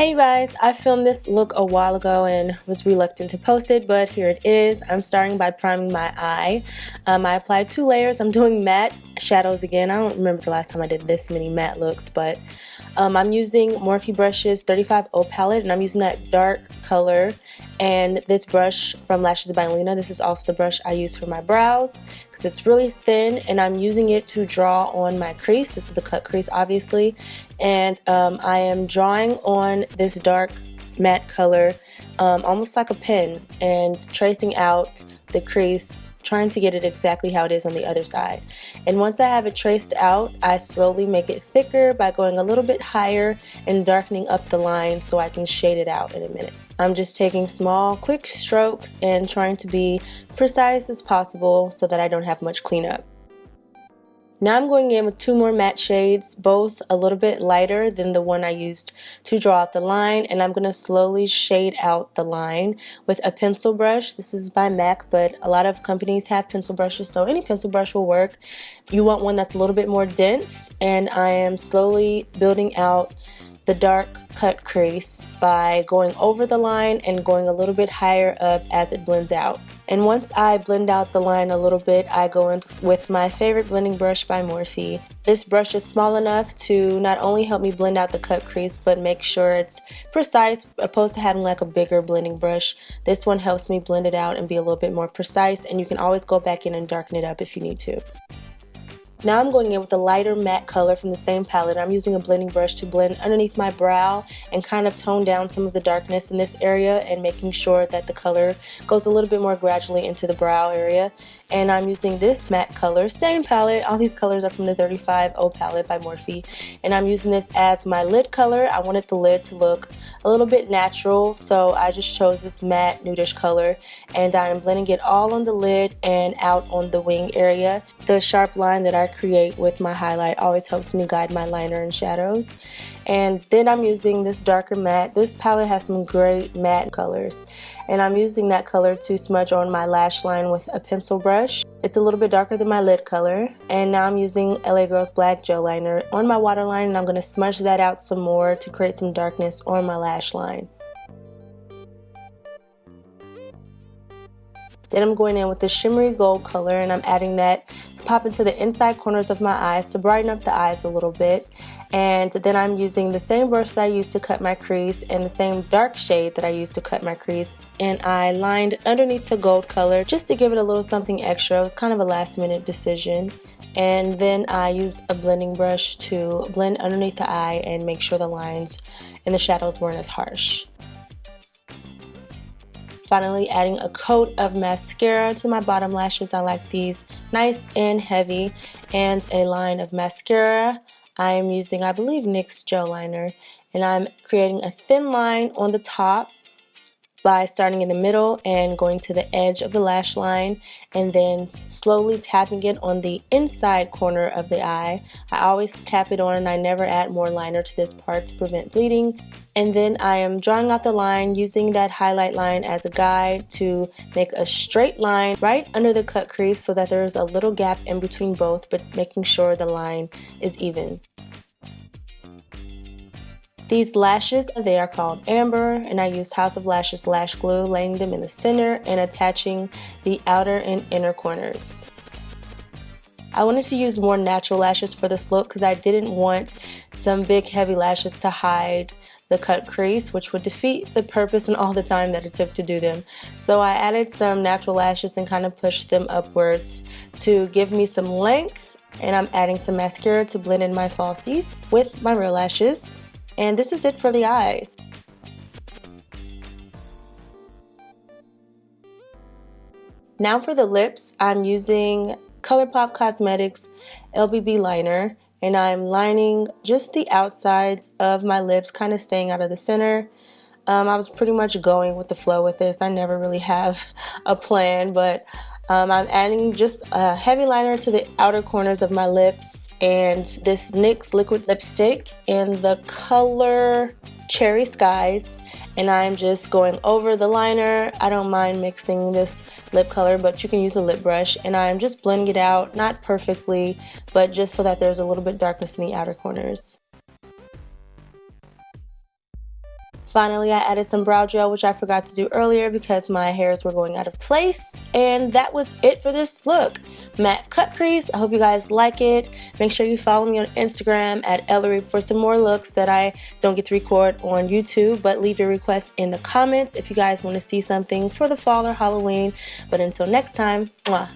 Hey guys, I filmed this look a while ago and was reluctant to post it, but here it is. I'm starting by priming my eye. I applied 2 layers. I'm doing matte shadows again. I don't remember the last time I did this many matte looks, but I'm using Morphe Brushes 35O palette, and I'm using that dark color. And this brush from Lashes by Lena, this is also the brush I use for my brows because it's really thin, and I'm using it to draw on my crease. This is a cut crease, obviously, and I am drawing on this dark matte color almost like a pen and tracing out the crease, trying to get it exactly how it is on the other side. And once I have it traced out, I slowly make it thicker by going a little bit higher and darkening up the line so I can shade it out in a minute. I'm just taking small, quick strokes and trying to be precise as possible so that I don't have much cleanup. Now I'm going in with 2 more matte shades, both a little bit lighter than the one I used to draw out the line, and I'm going to slowly shade out the line with a pencil brush. This is by MAC, but a lot of companies have pencil brushes, so any pencil brush will work. You want one that's a little bit more dense, and I am slowly building out the dark cut crease by going over the line and going a little bit higher up as it blends out. And once I blend out the line a little bit, I go in with my favorite blending brush by Morphe. This brush is small enough to not only help me blend out the cut crease, but make sure it's precise, opposed to having like a bigger blending brush. This one helps me blend it out and be a little bit more precise, and you can always go back in and darken it up if you need to. Now I'm going in with a lighter matte color from the same palette. I'm using a blending brush to blend underneath my brow and kind of tone down some of the darkness in this area, and making sure that the color goes a little bit more gradually into the brow area. And I'm using this matte color, same palette. All these colors are from the 35O palette by Morphe. And I'm using this as my lid color. I wanted the lid to look a little bit natural, so I just chose this matte nudish color. And I'm blending it all on the lid and out on the wing area. The sharp line that I create with my highlight always helps me guide my liner and shadows. And then I'm using this darker matte. This palette has some great matte colors, and I'm using that color to smudge on my lash line with a pencil brush. It's a little bit darker than my lid color. And now I'm using LA Girl's Black Gel Liner on my waterline, and I'm going to smudge that out some more to create some darkness on my lash line. Then I'm going in with the shimmery gold color, and I'm adding that to pop into the inside corners of my eyes to brighten up the eyes a little bit. And then I'm using the same brush that I used to cut my crease and the same dark shade that I used to cut my crease, and I lined underneath the gold color just to give it a little something extra. It was kind of a last minute decision. And then I used a blending brush to blend underneath the eye and make sure the lines and the shadows weren't as harsh. Finally, adding a coat of mascara to my bottom lashes. I like these nice and heavy, and a line of mascara. I am using, I believe, NYX Gel Liner, and I'm creating a thin line on the top by starting in the middle and going to the edge of the lash line, and then slowly tapping it on the inside corner of the eye. I always tap it on, and I never add more liner to this part to prevent bleeding. And then I am drawing out the line using that highlight line as a guide to make a straight line right under the cut crease so that there is a little gap in between both, but making sure the line is even. These lashes, they are called Amber, and I used House of Lashes lash glue, laying them in the center and attaching the outer and inner corners. I wanted to use more natural lashes for this look because I didn't want some big heavy lashes to hide the cut crease, which would defeat the purpose and all the time that it took to do them. So I added some natural lashes and kind of pushed them upwards to give me some length, and I'm adding some mascara to blend in my falsies with my real lashes. And this is it for the eyes. Now for the lips, I'm using ColourPop Cosmetics LBB Liner, and I'm lining just the outsides of my lips, kind of staying out of the center. I was pretty much going with the flow with this. I never really have a plan, but I'm adding just a heavy liner to the outer corners of my lips, and this NYX liquid lipstick in the color Cherry Skies, and I'm just going over the liner. I don't mind mixing this lip color, but you can use a lip brush, and I'm just blending it out, not perfectly, but just so that there's a little bit darkness in the outer corners. Finally, I added some brow gel, which I forgot to do earlier because my hairs were going out of place. And that was it for this look. Matte cut crease. I hope you guys like it. Make sure you follow me on Instagram at Ellarie for some more looks that I don't get to record on YouTube. But leave your requests in the comments if you guys want to see something for the fall or Halloween. But until next time, mwah.